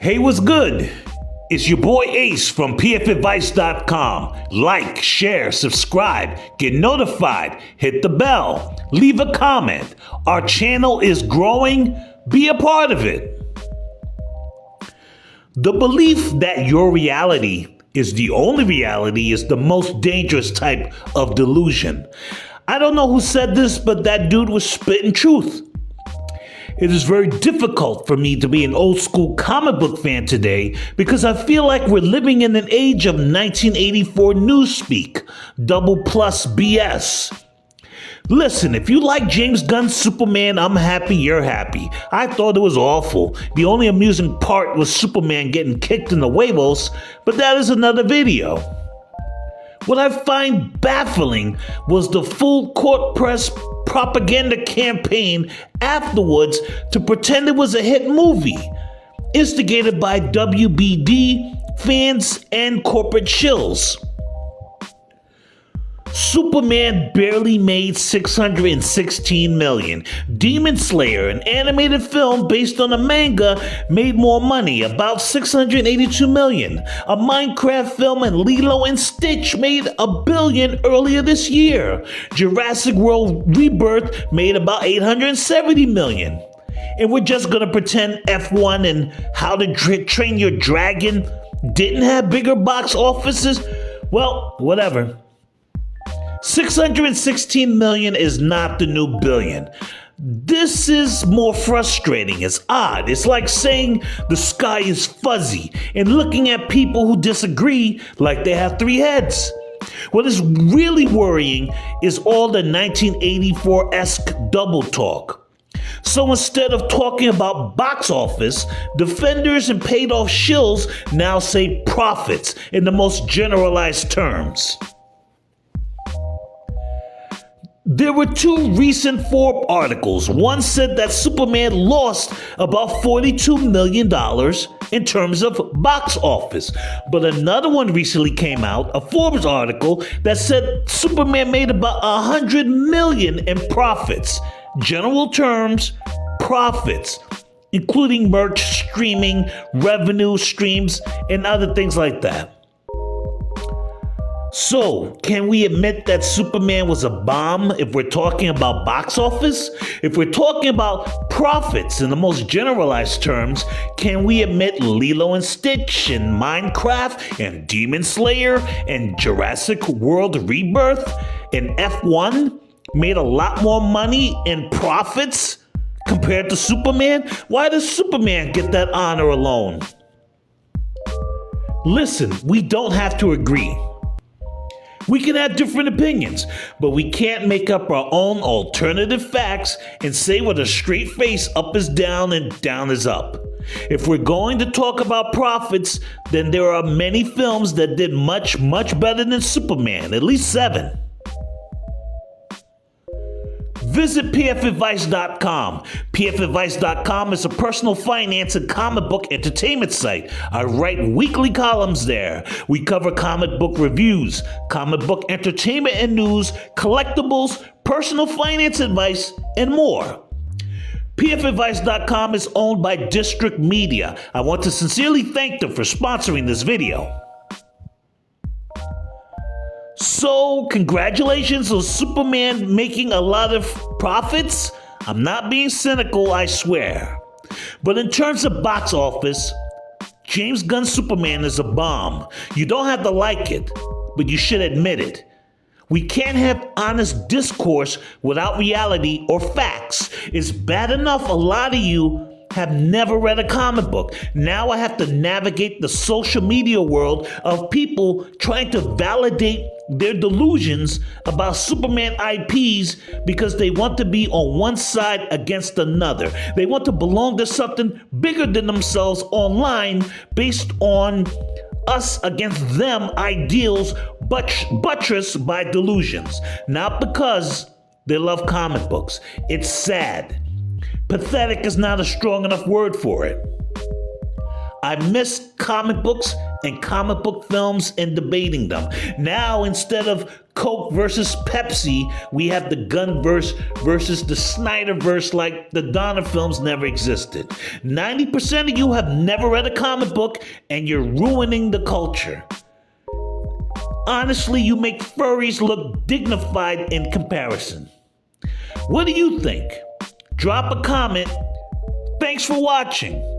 Hey, what's good? It's your boy Ace from pfadvice.com. Like, share, subscribe, get notified, hit the bell, leave a comment. Our channel is growing. Be a part of it. The belief that your reality is the only reality is the most dangerous type of delusion. I don't know who said this, but that dude was spitting truth. It is very difficult for me to be an old school comic book fan today because I feel like we're living in an age of 1984 newspeak, double plus BS. Listen, if you like James Gunn's Superman, I'm happy you're happy. I thought it was awful. The only amusing part was Superman getting kicked in the huevos, but that is another video. What I find baffling was the full court press propaganda campaign afterwards to pretend it was a hit movie, instigated by WBD fans and corporate shills. Superman barely made $616 million. Demon Slayer, an animated film based on a manga, made more money, about $682 million. A Minecraft film and Lilo and Stitch made $1 billion earlier this year. Jurassic World Rebirth made about $870 million. And we're just gonna pretend F1 and How to Train Your Dragon didn't have bigger box offices? Well, whatever. $616 million is not the new billion. This is more frustrating. It's odd. It's like saying the sky is fuzzy and looking at people who disagree like they have three heads. What is really worrying is all the 1984-esque double talk. So instead of talking about box office, defenders and paid-off shills now say profits in the most generalized terms. There were two recent Forbes articles. One said that Superman lost about $42 million in terms of box office. But another one recently came out, a Forbes article, that said Superman made about $100 million in profits. General terms, profits, including merch, streaming, revenue streams, and other things like that. So, can we admit that Superman was a bomb if we're talking about box office? If we're talking about profits in the most generalized terms, can we admit Lilo and Stitch and Minecraft and Demon Slayer and Jurassic World Rebirth and F1 made a lot more money in profits compared to Superman? Why does Superman get that honor alone? Listen, we don't have to agree. We can have different opinions, but we can't make up our own alternative facts and say with a straight face up is down and down is up. If we're going to talk about profits, then there are many films that did much, much better than Superman, at least 7. Visit pfadvice.com. pfadvice.com is a personal finance and comic book entertainment site. I write weekly columns there. We cover comic book reviews, comic book entertainment and news, collectibles, personal finance advice, and more. pfadvice.com is owned by District Media. I want to sincerely thank them for sponsoring this video. So, congratulations on Superman making a lot of profits. I'm not being cynical, I swear. But in terms of box office, James Gunn's Superman is a bomb. You don't have to like it, but you should admit it. We can't have honest discourse without reality or facts. It's bad enough a lot of you have never read a comic book. Now I have to navigate the social media world of people trying to validate their delusions about Superman IPs because they want to be on one side against another. They want to belong to something bigger than themselves online based on us against them ideals buttressed by delusions. Not because they love comic books. It's sad. Pathetic is not a strong enough word for it. I miss comic books and comic book films and debating them. Now, instead of Coke versus Pepsi, we have the Gunverse versus the Snyderverse, like the Donner films never existed. 90% of you have never read a comic book, and you're ruining the culture. Honestly, you make furries look dignified in comparison. What do you think? Drop a comment. Thanks for watching.